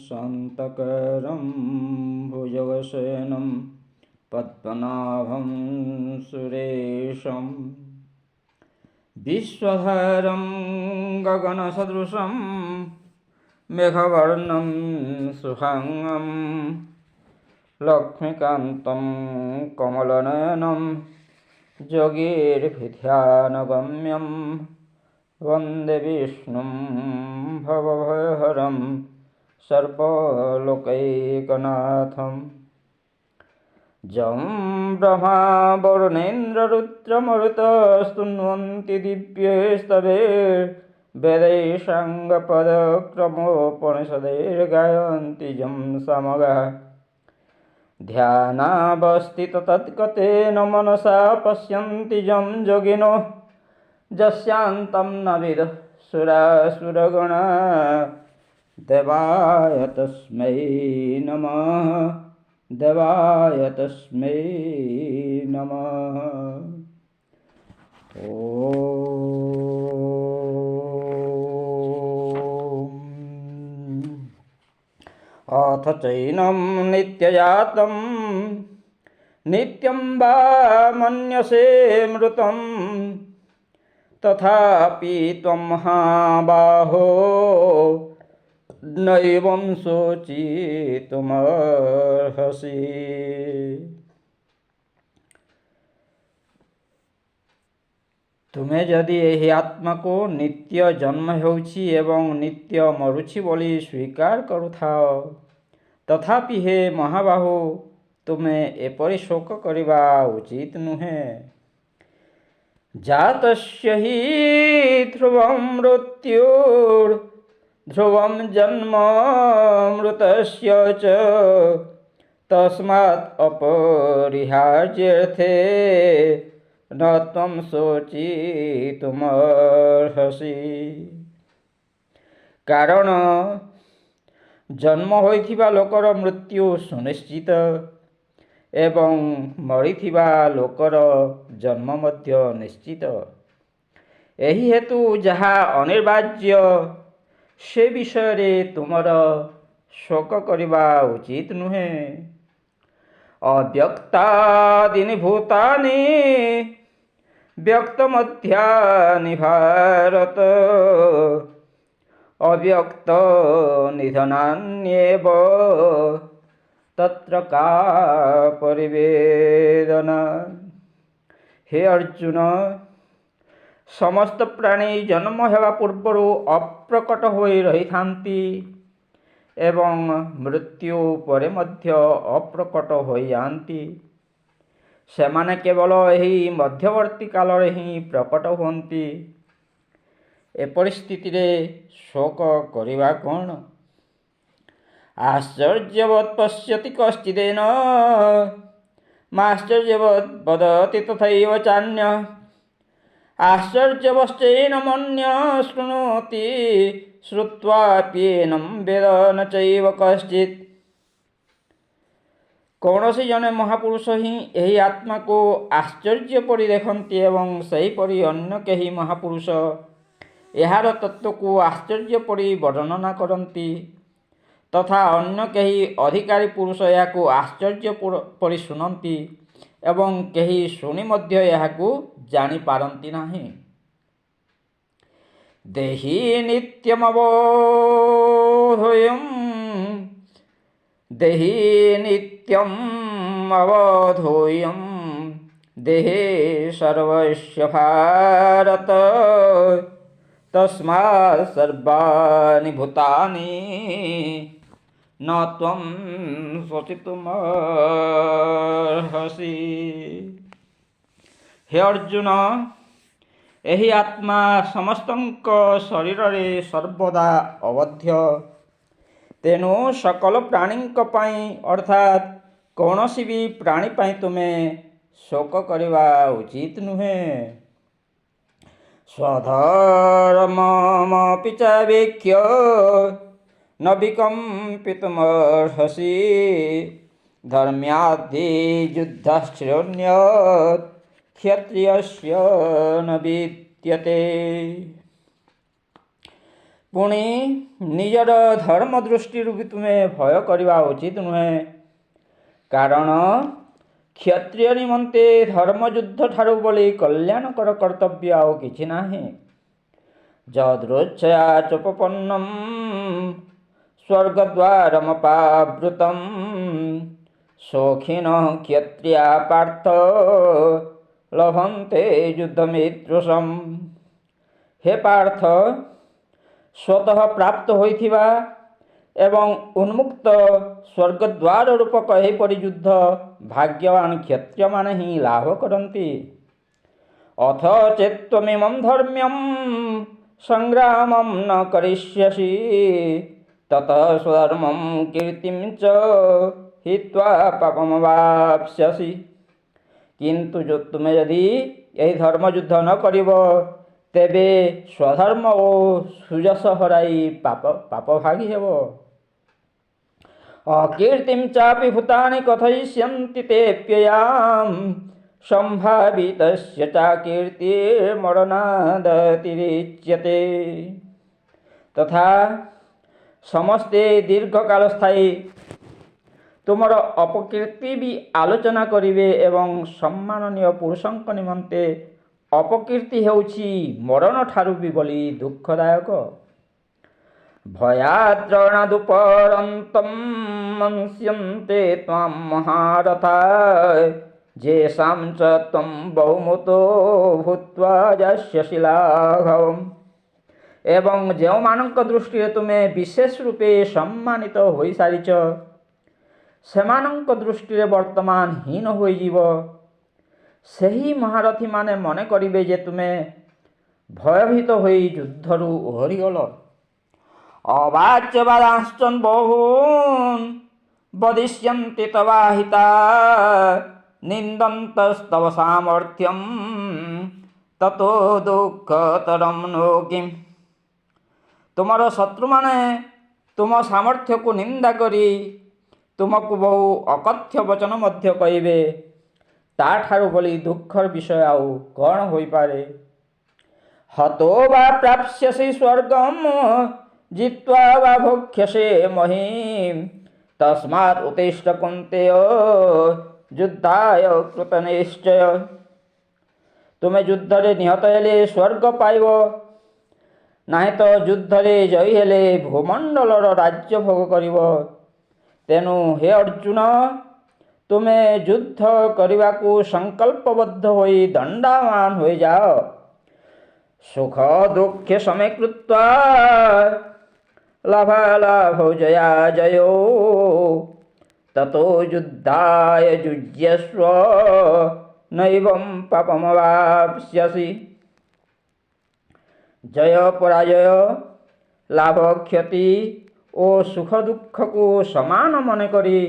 शान्तकरं भुजगशयनं पद्मनाभं सुरेशं विश्वधारं गगनसदृशं मेघवर्णं शुभांगं लक्ष्मीकान्तं कमलनयनं योगीर्भिध्यानगम्यं वन्दे विष्णुं भवभयहरं सर्वलोकैकनाथम् जं ब्रह्मा वरुणेन्द्ररुद्रमरुतस्तुन्वन्ति दिव्यैस्तवैर्वेदैः साङ्गपदक्रमोपनिषदैर्गायन्ति जं सामगाः ध्यानावस्थितो तद्गतेन मनसा पश्यन्ति जं योगिनो यस्यान्तं न विदुः सुरासुरगणा देवाय तस्मै नमः देवाय तस्मै नमः। अथ चैनं नित्यजातं नित्यं वा मन्यसे मृतं तथापि त्वं महाबाहो नैवं शोचितुमर्हसि। ତୁମେ ଯଦି ଏହି ଆତ୍ମାକୁ ନିତ୍ୟ ଜନ୍ମ ହେଉଛି ଏବଂ ନିତ୍ୟ ମରୁଛି ବୋଲି ସ୍ୱୀକାର କରୁଥାଅ, ତଥାପି ହେ ମହାବାହୁ, ତୁମେ ଏପରି ଶୋକ କରିବା ଉଚିତ ନୁହେଁ। ଜାତସ୍ୟ ହି ଧ୍ରୁବଂ ମୃତ୍ୟୁର୍ଧ୍ରୁବଂ ଜନ୍ମ ମୃତସ୍ୟ ଚ ତସ୍ମାତ୍ ଅପରିହାର୍ଯ୍ୟର୍ଥେ न त्वं ଶୋଚିତୁମର୍ହସି। କାରଣ ଜନ୍ମ ହୋଇଥିବା ଲୋକର ମୃତ୍ୟୁ ସୁନିଶ୍ଚିତ ଏବଂ ମରିଥିବା ଲୋକର ଜନ୍ମ ମଧ୍ୟ ନିଶ୍ଚିତ। ଏହି ହେତୁ ଯାହା ଅନିବାର୍ଯ୍ୟ ସେ ବିଷୟରେ ତୁମର ଶୋକ କରିବା ଉଚିତ ନୁହେଁ। ଅବ୍ୟକ୍ତାଦୀନି ଭୂତାନି ବ୍ୟକ୍ତମଧ୍ୟାନି ଭାରତ ଅବ୍ୟକ୍ତ ନିଧନାନ୍ୟେବ ତତ୍ର କା ପରିବେଦନା। ହେ ଅର୍ଜୁନ, ସମସ୍ତ ପ୍ରାଣୀ ଜନ୍ମ ହେବା ପୂର୍ବରୁ ଅପ୍ରକଟ ହୋଇ ରହିଥାନ୍ତି ଏବଂ ମୃତ୍ୟୁ ପରେ ମଧ୍ୟ ଅପ୍ରକଟ ହୋଇଯାଆନ୍ତି। ସେମାନେ କେବଳ ଏହି ମଧ୍ୟବର୍ତ୍ତୀ କାଳରେ ହିଁ ପ୍ରକଟ ହୁଅନ୍ତି। ଏପରି ସ୍ଥିତିରେ ଶୋକ କରିବା କ'ଣ? ଆଶ୍ଚର୍ଯ୍ୟବତ୍ ପଶ୍ୟତି କଶ୍ଚିଦେନ ମାଶ୍ଚର୍ଯ୍ୟବତ୍ ବଦତି ତଥୈବ ଚାନ୍ୟଃ ଆଶ୍ଚର୍ଯ୍ୟବଶ୍ଚୈନ ମନ୍ୟଃ ଶୃଣୋତି ଶ୍ରୁତ୍ୱାପ୍ୟେनं ବେଦ ନ ଚୈବ କଶ୍ଚିତ୍। କୌଣସି ଜଣେ ମହାପୁରୁଷ ହିଁ ଏହି ଆତ୍ମାକୁ ଆଶ୍ଚର୍ଯ୍ୟ ପରି ଦେଖନ୍ତି ଏବଂ ସେହିପରି ଅନ୍ୟ କେହି ମହାପୁରୁଷ ଏହାର ତତ୍ତ୍ୱକୁ ଆଶ୍ଚର୍ଯ୍ୟ ପରି ବର୍ଣ୍ଣନା କରନ୍ତି ତଥା ଅନ୍ୟ କେହି ଅଧିକାରୀ ପୁରୁଷ ଏହାକୁ ଆଶ୍ଚର୍ଯ୍ୟ ପରି ଶୁଣନ୍ତି ଏବଂ କେହି ଶୁଣି ମଧ୍ୟ ଏହାକୁ ଜାଣିପାରନ୍ତି ନାହିଁ। ଦେହି ନିତ୍ୟମବୋଧୋୟଂ ଦେହି ନିତ୍ୟମ୍ ଅବଧୋୟଂ ଦେହେ ସର୍ବସ୍ୟ ଭାରତ ତସ୍ମାତ୍ ସର୍ବାଣି ଭୂତାନି न त्वं ଶୋଚିତୁମର୍ହସି। ହେ ଅର୍ଜୁନ, ଏହି ଆତ୍ମା ସମସ୍ତଙ୍କ ଶରୀରରେ ସର୍ବଦା ଅବଧ୍ୟ। ତେଣୁ ସକଲ ପ୍ରାଣୀଙ୍କ ପାଇଁ ଅର୍ଥାତ୍ କୌଣସି ବି ପ୍ରାଣୀ ପାଇଁ ତୁମେ ଶୋକ କରିବା ଉଚିତ ନୁହେଁ। ସ୍ୱଧର୍ମମପି ଚାବେକ୍ଷ୍ୟ न विकम्पितुमर्हसि धर्म्याद्धियुद्धश्रेयोऽन्यत् क्षत्रियस्य न विद्यते। ପୁଣି ନିଜର ଧର୍ମ ଦୃଷ୍ଟିରୁ ବି ତୁମେ ଭୟ କରିବା ଉଚିତ ନୁହେଁ, କାରଣ କ୍ଷତ୍ରିୟ ନିମନ୍ତେ ଧର୍ମଯୁଦ୍ଧ ଠାରୁ ବଳି କଲ୍ୟାଣକର କର୍ତ୍ତବ୍ୟ ଆଉ କିଛି ନାହିଁ। ଯଦୃଚ୍ଛୟା ଚୋପପନ୍ନମ୍ ସ୍ୱର୍ଗଦ୍ୱାରମପାବୃତମ୍ ସୌଖିନଃ କ୍ଷତ୍ରିୟା ପାର୍ଥ ଲଭନ୍ତେ ଯୁଦ୍ଧମିତୃଷମ୍। ହେ ପାର୍ଥ, ସ୍ୱତଃ ପ୍ରାପ୍ତ ହୋଇଥିବା ଏବଂ ଉନ୍ମୁକ୍ତ ସ୍ୱର୍ଗଦ୍ୱାର ରୂପକ ଏହିପରି ଯୁଦ୍ଧ ଭାଗ୍ୟବାନ କ୍ଷତ୍ରିୟମାନେ ହିଁ ଲାଭ କରନ୍ତି। ଅଥ ଚେତ୍ତ୍ୱମିମଂ ଧର୍ମ୍ମ୍ୟଂ ସଂଗ୍ରାମଂ ନ କରିଷ୍ୟସି ତତଃ ସ୍ୱଧର୍ମଂ କୀର୍ତ୍ତିଂ ଚ ହିତ୍ୱା ପାପମବାପ୍ସ୍ୟସି। କିନ୍ତୁ ତୁମେ ଯଦି ଏହି ଧର୍ମଯୁଦ୍ଧ ନ କରିବ, ତେବେ ସ୍ୱଧର୍ମ ଓ ସୁଯଶ ହରାଇ ପାପଭାଗୀ ହେବ। ଅକୀର୍ତ୍ତିଂ ଚାପି ଭୂତାନି କଥୟିଷ୍ୟନ୍ତି ତେऽପ୍ୟୟାଂ ସମ୍ଭାବିତସ୍ୟ ଚାକୀର୍ତ୍ତିର୍ମରଣାଦତିରିଚ୍ୟତେ। ତଥା ସମସ୍ତେ ଦୀର୍ଘକାଳ ସ୍ଥାୟୀ ତୁମର ଅପକୀର୍ତ୍ତି ବି ଆଲୋଚନା କରିବେ ଏବଂ ସମ୍ମାନନୀୟ ପୁରୁଷଙ୍କ ନିମନ୍ତେ ଅପକୀର୍ତ୍ତି ହେଉଛି ମରଣ ଠାରୁ ବି ବଳି ଦୁଃଖଦାୟକ। ଭୟାଦ୍ରଣାଦୁପରନ୍ତଂ ମନ୍ସ୍ୟନ୍ତେ ତ୍ୱାଂ ମହାରଥା ଯେଷାଂ ଚ ତ୍ୱଂ ବହୁମୂତୋ ଭୂତ୍ୱା ଯାସ୍ୟସି ଲାଘବମ୍। ଏବଂ ଯେଉଁମାନଙ୍କ ଦୃଷ୍ଟିରେ ତୁମେ ବିଶେଷ ରୂପେ ସମ୍ମାନିତ ହୋଇସାରିଛ, ସେମାନଙ୍କ ଦୃଷ୍ଟିରେ ବର୍ତ୍ତମାନ ହୀନ ହୋଇଯିବ। ସେହି ମହାରଥୀମାନେ ମନେ କରିବେ ଯେ ତୁମେ ଭୟଭୀତ ହୋଇ ଯୁଦ୍ଧରୁ ଓହରିଗଲ। ଅବାଚ୍ୟବାଦାଂଶ୍ଚ ବହୂନ୍ ବଦିଷ୍ୟନ୍ତି ତବାହିତା ନିନ୍ଦନ୍ତସ୍ତବ ସାମର୍ଥ୍ୟଂ ତତୋ ଦୁଃଖତରଂ नो କିମ୍। ତୁମର ଶତ୍ରୁମାନେ ତୁମ ସାମର୍ଥ୍ୟକୁ ନିନ୍ଦା କରି ତୁମକୁ ବହୁ ଅକଥ୍ୟ ବଚନ ମଧ୍ୟ କହିବେ। ତାଠାରୁ ବଳି ଦୁଃଖର ବିଷୟ ଆଉ କ'ଣ ହୋଇପାରେ? ହତୋ ବା ପ୍ରାପ୍ସ୍ୟସି ସ୍ୱର୍ଗମ୍ ଜିତ୍ୱା ବା ଭୋକ୍ଷ୍ୟସେ ମହୀମ୍ ତସ୍ମାତ୍ ଉତ୍ତିଷ୍ଠ କୁନ୍ତେୟ ଯୁଦ୍ଧାୟ କୃତନିଶ୍ଚୟ। ତୁମେ ଯୁଦ୍ଧରେ ନିହତ ହେଲେ ସ୍ୱର୍ଗ ପାଇବ, ନାହିଁ ତ ଯୁଦ୍ଧରେ ଜୟୀ ହେଲେ ଭୂମଣ୍ଡଳର ରାଜ୍ୟ ଭୋଗ କରିବ। ତେଣୁ ହେ ଅର୍ଜୁନ, ତୁମେ ଯୁଦ୍ଧ କରିବାକୁ ସଂକଳ୍ପବଦ୍ଧ ହୋଇ ଦଣ୍ଡାୟମାନ ହୋଇଯାଅ। ସୁଖ ଦୁଃଖେ ସମେ କୃତ୍ୱା ଲାଭାଲାଭୌ ଜୟାଜୟୌ ତତୋ ଯୁଦ୍ଧାୟ ଯୁଜ୍ୟସ୍ୱ ନୈବଂ ପାପମବାପ୍ସ୍ୟସି। ଜୟ ପରାଜୟ, ଲାଭ କ୍ଷତି ଓ ସୁଖ ଦୁଃଖକୁ ସମାନ ମନେକରି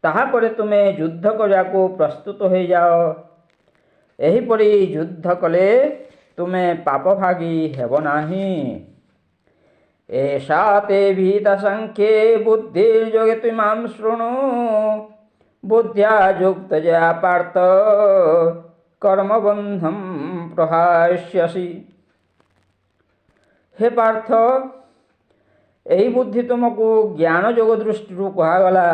ତାହାପରେ ତୁମେ ଯୁଦ୍ଧ କରିବାକୁ ପ୍ରସ୍ତୁତ ହୋଇଯାଅ। ଏହିପରି ଯୁଦ୍ଧ କଲେ ତୁମେ ପାପଭାଗୀ ହେବ ନାହିଁ। ଏଷା ତେ ବିହିତା ସାଂଖ୍ୟେ ବୁଦ୍ଧିର୍ଯୋଗେ ତ୍ୱମାଂ ଶୃଣୁ ବୁଦ୍ଧ୍ୟା ଯୁକ୍ତ ଜୟା ପାର୍ଥ କର୍ମବନ୍ଧଂ ପ୍ରହାସ୍ୟସି। ହେ ପାର୍ଥ, ଏହି ବୁଦ୍ଧି ତୁମକୁ ଜ୍ଞାନ ଯୋଗ ଦୃଷ୍ଟିରୁ କୁହାଗଲା।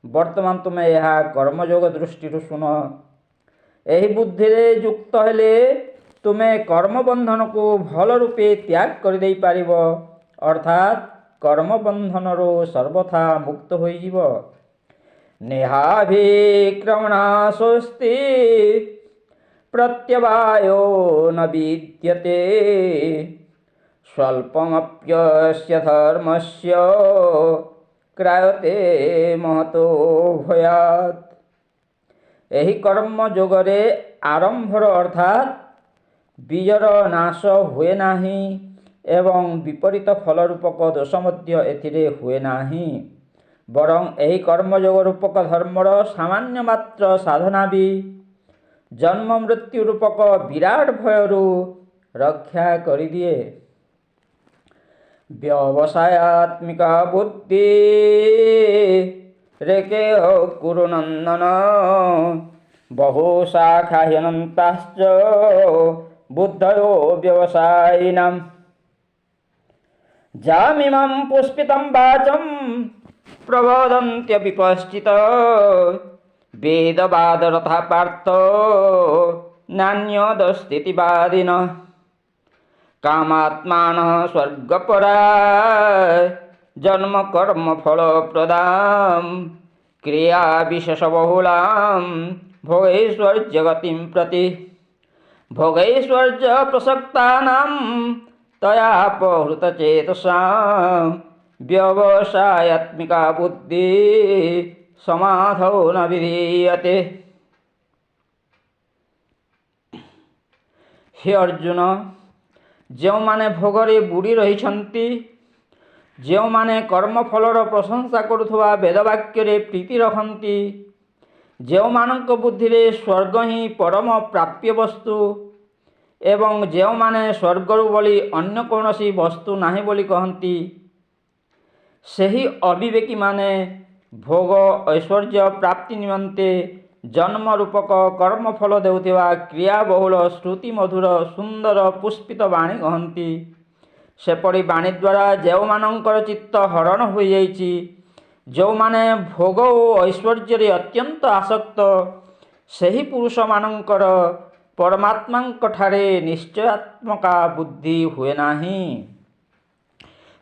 ବର୍ତ୍ତମାନ ତୁମେ ଏହା କର୍ମଯୋଗ ଦୃଷ୍ଟିରୁ ଶୁଣ। ଏହି ବୁଦ୍ଧିରେ ଯୁକ୍ତ ହେଲେ ତୁମେ କର୍ମବନ୍ଧନକୁ ଭଲ ରୂପେ ତ୍ୟାଗ କରିଦେଇପାରିବ, ଅର୍ଥାତ୍ କର୍ମବନ୍ଧନରୁ ସର୍ବଥା ମୁକ୍ତ ହୋଇଯିବ। ନେହାଭିକ୍ରମଣାଶୋସ୍ତି ପ୍ରତ୍ୟବାୟୋ ନ ବିଦ୍ୟତେ ସ୍ୱଲ୍ପମପ୍ୟସ୍ୟ ଧର୍ମସ୍ୟ କ୍ରାୟତେ ମହତୋ ଭୟାତ୍। ଏହି କର୍ମ ଯୋଗରେ ଆରମ୍ଭର ଅର୍ଥାତ୍ ବୀଜର ନାଶ ହୁଏ ନାହିଁ ଏବଂ ବିପରୀତ ଫଳ ରୂପକ ଦୋଷ ମଧ୍ୟ ଏଥିରେ ହୁଏ ନାହିଁ। ବରଂ ଏହି କର୍ମଯୋଗ ରୂପକ ଧର୍ମର ସାମାନ୍ୟ ମାତ୍ର ସାଧନା ବି ଜନ୍ମ ମୃତ୍ୟୁ ରୂପକ ବିରାଟ ଭୟରୁ ରକ୍ଷା କରିଦିଏ। ବ୍ୟବସାୟାତ୍ମିକା ବୁଦ୍ଧି ରେକେହ କୁରୁ ନନ୍ଦନ ବହୁ ଶାଖା ହ୍ୟନନ୍ତାଶ୍ଚ ବୁଦ୍ଧୟୋ ବ୍ୟବସାୟିନାମ୍। जामिमं पुष्पितं वाचं प्रवदन्त्यपि वेदवादरथा पार्थ नान्यदस्तीति वादिनः कामात्मानः स्वर्गपरा जन्म कर्म फलप्रदां क्रिया विशेषबहुलां भोगैश्वर्यगतिं प्रति भोगैश्वर्य प्रसक्तानां तयापहृतचेतसां व्यवसायात्मिका बुद्धि समाधौ न विधीयते। हे अर्जुन, ଯେଉଁମାନେ ଭୋଗରେ ବୁଡ଼ି ରହିଛନ୍ତି, ଯେଉଁମାନେ କର୍ମଫଳର ପ୍ରଶଂସା କରୁଥିବା ବେଦବାକ୍ୟରେ ପ୍ରୀତି ରଖନ୍ତି, ଯେଉଁମାନଙ୍କ ବୁଦ୍ଧିରେ ସ୍ୱର୍ଗ ହିଁ ପରମ ପ୍ରାପ୍ୟ ବସ୍ତୁ ଏବଂ ଯେଉଁମାନେ ସ୍ୱର୍ଗରୁ ବଳି ଅନ୍ୟ କୌଣସି ବସ୍ତୁ ନାହିଁ ବୋଲି କହନ୍ତି, ସେହି ଅବିବେକୀମାନେ ଭୋଗ ଐଶ୍ୱର୍ଯ୍ୟ ପ୍ରାପ୍ତି ନିମନ୍ତେ ଜନ୍ମ ରୂପକ କର୍ମଫଳ ଦେଉଥିବା କ୍ରିୟାବହୁଳ ଶ୍ରୁତି ମଧୁର ସୁନ୍ଦର ପୁଷ୍ପିତ ବାଣୀ କହନ୍ତି। ସେପରି ବାଣୀ ଦ୍ୱାରା ଯେଉଁମାନଙ୍କର ଚିତ୍ତ ହରଣ ହୋଇଯାଇଛି, ଯେଉଁମାନେ ଭୋଗ ଓ ଐଶ୍ୱର୍ଯ୍ୟରେ ଅତ୍ୟନ୍ତ ଆସକ୍ତ, ସେହି ପୁରୁଷମାନଙ୍କର ପରମାତ୍ମାଙ୍କଠାରେ ନିଶ୍ଚୟାତ୍ମକା ବୁଦ୍ଧି ହୁଏ ନାହିଁ।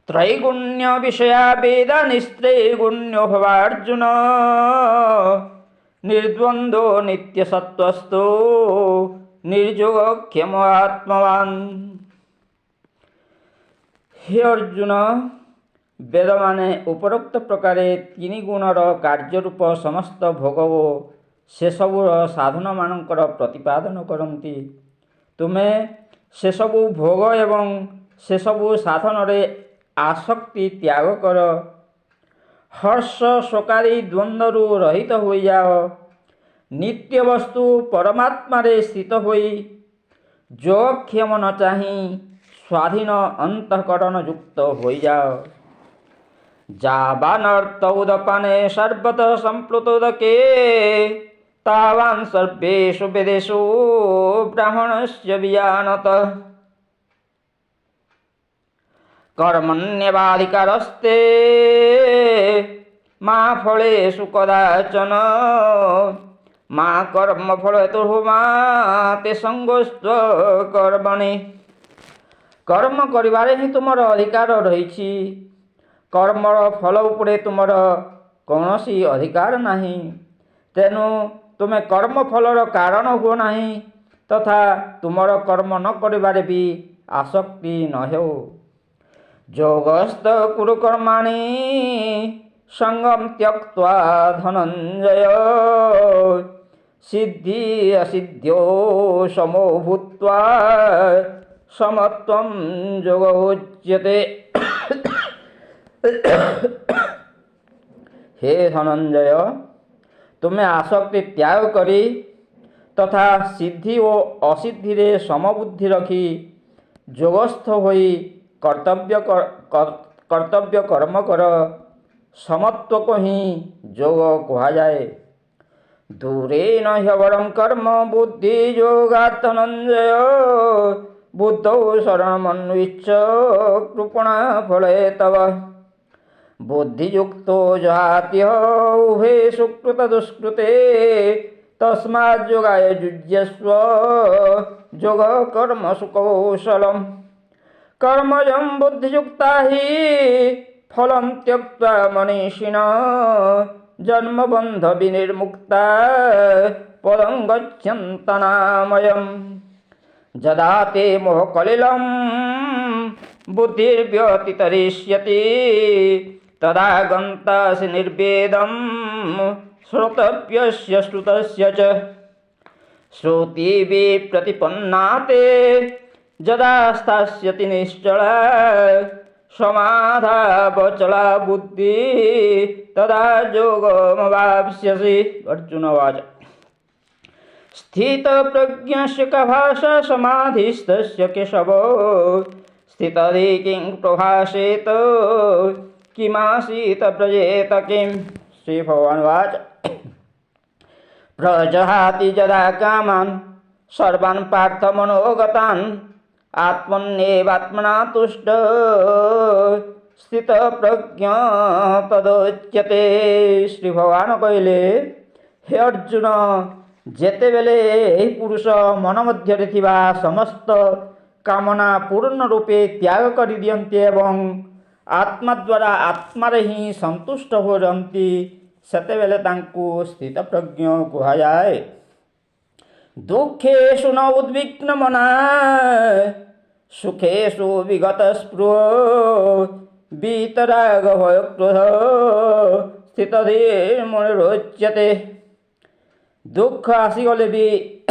त्रैगुण्य विषया वेद निस्त्रैगुण्यो भवार्जुन निर्द्वन्द्वो नित्यसत्त्वस्थो निर्योगक्षम आत्मवान्। हे अर्जुन, ବେଦମାନେ ଉପରୋକ୍ତ ପ୍ରକାରେ ତିନି ଗୁଣର କାର୍ଯ୍ୟରୂପ ସମସ୍ତ ଭୋଗ ଓ ସେସବୁର ସାଧନମାନଙ୍କର ପ୍ରତିପାଦନ କରନ୍ତି। ତୁମେ ସେସବୁ ଭୋଗ ଏବଂ ସେସବୁ ସାଧନରେ आसक्ति त्याग कर, हर्ष शोकादि द्वंद्वरू रहित हो जाओ, नित्य वस्तु परमात्मारे स्थित होई जोगक्षेम न चाही स्वाधीन अंतःकरण युक्त हो जाओ। जावानर्थ उदपाने सर्वतः संप्लुतोदके तावान् सर्वेषु वेदेषु ब्राह्मणस्य विजानतः कर्मण्येवाधिकारस्ते मा फलेषु कदाचन मा कर्मफलहेतुर्भुः मा ते संगोस्त्व कर्मणि। कर्म करिबारे ही तुमर अधिकार रहिछि, कर्मर फल उपरे तुमर कौनसी अधिकार नाही। तेणु तुमे कर्मफलर कारण हुओ नाही तथा तुमर कर्म न करिबारे भी आसक्ति न हो। योगस्थ कुरु कर्माणि संगम त्यक्त्वा धनंजय सिद्धि असिद्ध्यो समो भूत्वा समत्वं योगो उच्यते। हे धनंजय, तुम्हें आसक्ति त्याग करी तथा सिद्धि और असिद्धि रे समबुद्धि रखी योगस्थ होई कर्तव्य कर्म कर, समत्व को ही योग कहा जाए। दूरे न ह्यवरं कर्म बुद्धि योगात् धनंजय बुद्धौ शरणमन्विच्छ कृपणा फले तव। बुद्धियुक्तो जहात्यः उभे सुकृत दुष्कृते तस्मात् योगाय युज्यस्व योग कर्म सुकौशलम्। कर्मजं बुद्धियुक्ता हि फलं त्यक्त्वा मनीषिणः जन्मबन्ध विनिर्मुक्ता पदं गच्छन्तनामयम्। यदा ते मोहकलिलं बुद्धिर्व्यतितरिष्यति तदा गन्तासि निर्वेदं श्रोतव्यस्य श्रुतस्य च। श्रुतिभिः प्रतिपन्ना ते यदा स्थास्यति निश्चला समाधावचला बुद्धि तदा योगमवाप्स्यसि। अर्जुनवाच स्थितप्रज्ञस्य का भाषा समाधिस्तस्य केशव स्थितधि किं प्रभाषेत किमासीत व्रजेत किं। श्रीभगवानुवाच प्रजहाति यदा कामान् सर्वान् पार्थ मनोगतान् आत्मन्येवात्मना तुष्ट स्थित प्रज्ञ तदोच्यते। श्री भगवान कहले, हे अर्जुन, जेतेबेले एही पुरुष मन मध्यरे थिबा समस्त कामना पूर्ण रूपे त्याग कर दियंती एवं आत्मा द्वारा आत्मारे ही संतुष्ट हो रही, सेतेबेले तांकु स्थित प्रज्ञ कुहाଯାଏ। दुखेषु न उद्विग्न मना सुखेषु विगत स्पृह वीतराग भय क्रोध स्थित धीर्मुनिरोच्यते। दुख आसीगले भी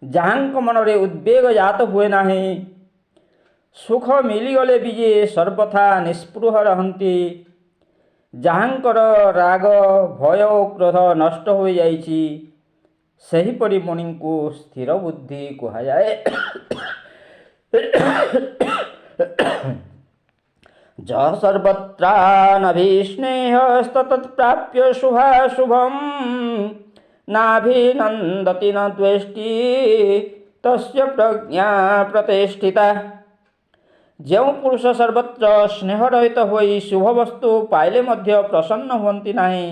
जहाँक मनरे उद्वेग जात हुए नाही, सुख मिलीगले भी जे सर्वथा निस्पृह रहती, जहाँकर राग भय क्रोध नष्ट हो जाइछि, सेहिपरि मुनि को स्थिर बुद्धि कुहाଯାଏ। ज सर्वत्रानभिस्नेहस्तत्प्राप्य शुभाशुभं नाभिनन्दति न द्वेष्टि तस्य प्रज्ञा प्रतिष्ठिता। ଯେଉଁ पुरुष सर्वत्र स्नेह रहित होई शुभ वस्तु पाइले मध्य प्रसन्न हुअन्ति नाही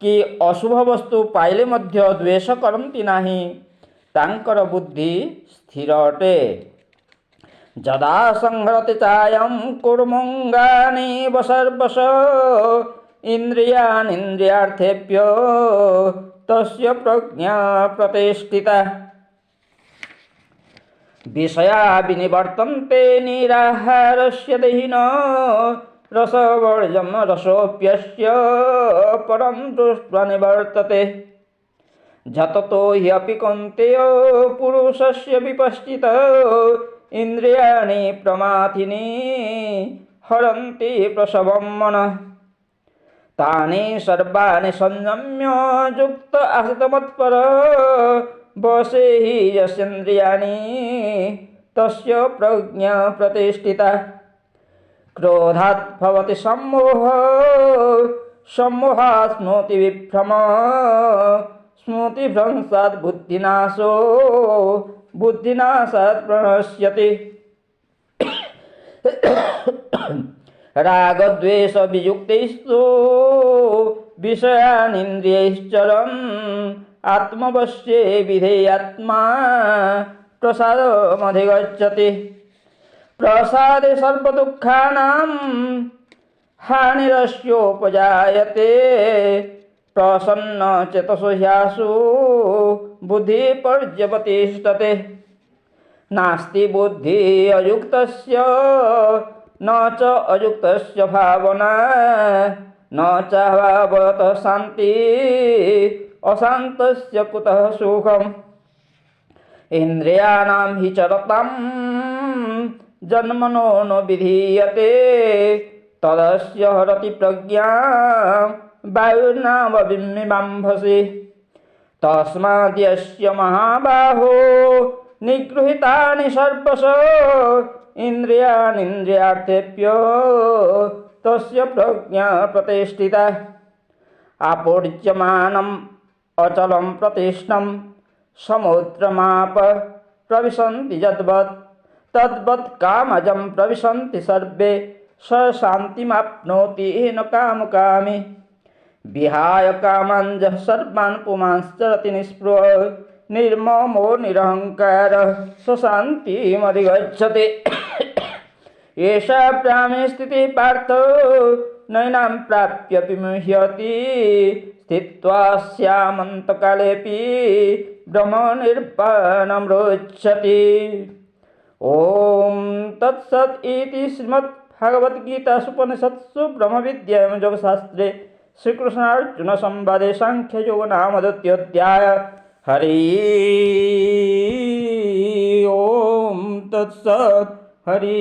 कि अशुभ वस्तु पाइले मध्य द्वेष करन्ति नाही, तांकर बुद्धि स्थिर अटे। जदा संहरति चायं कुर्मंगानि सर्वश इन्द्रियाणीन्द्रियार्थेभ्यो तस्य प्रज्ञा प्रतिष्ठिता। विषया विनिवर्तन्ते निराहारस्य देहिनो रसवर्जं रसोऽप्यस्य परं दृष्ट्वा निवर्तते। झततो ह्यपि कौन्तेय पुरुषस्य विपश्चित इन्द्रियाणि प्रमाथिनी हरन्ति प्रसवं मनः। तानि सर्वाणि संयम्य युक्त आसित मत्पर वशे हि यस्येन्द्रियाणि तस्य प्रज्ञा प्रतिष्ठिता। क्रोधात् भवति सम्मोह, सम्मोहात् स्मृति विभ्रम, स्मृतिभ्रंशात् बुद्धिनाशो, बुद्धिनाशात् प्रणश्यति। रागद्वेष वियुक्तैस्तु विषयानिन्द्रियैश्चरन् आत्मवश्ये विधेयात्मा प्रसादमधिगच्छति। प्रसादे सर्वदुःखानां हानिरस्योपजायते। प्रसन्नचेतसो ह्यासु बुद्धिपर्यवतिष्ठते। नास्ति बुद्धि अयुक्तस्य न च अयुक्तस्य भावना, न च भावतः शान्ति अशान्तस्य कुतः सुखम्। इन्द्रियाणां हि चरतां जन्मनो न विधीयते, तदस्य हरति प्रज्ञां वायुर्नावमिवाम्भसि। तस्माद्यस्य महाबाहो निगृहीतानि सर्वश इन्द्रियाणीन्द्रियार्थेभ्यो तस्य प्रज्ञा प्रतिष्ठिता। आपूर्यमानम् अचलं प्रतिष्ठं समुद्रमाप प्रविशन्ति यद्वत्, तद्वत् कामजं प्रविशन्ति सर्वे, स शान्तिमाप्नोति न कामकामी। विहाय कामाञ्जः सर्वान् पुमांश्चरति निःस्पृहः, निर्ममो निरहङ्कारः स शान्तिमधिगच्छति। एषा ब्राह्मी स्थितिः पार्थ नैनां प्राप्य विमुह्यति, स्थित्वा स्यामन्तकालेऽपि ब्रह्मनिर्वाणं रोचति। ॐ तत्सत् इति श्रीमद्भगवद्गीतासूपनिषत्सु ब्रह्मविद्यायां योगशास्त्रे श्रीकृष्णार्जुन संवादे सांख्ययोग नाम द्वितीयोऽध्याय। हरि ओम तत्सत्। हरि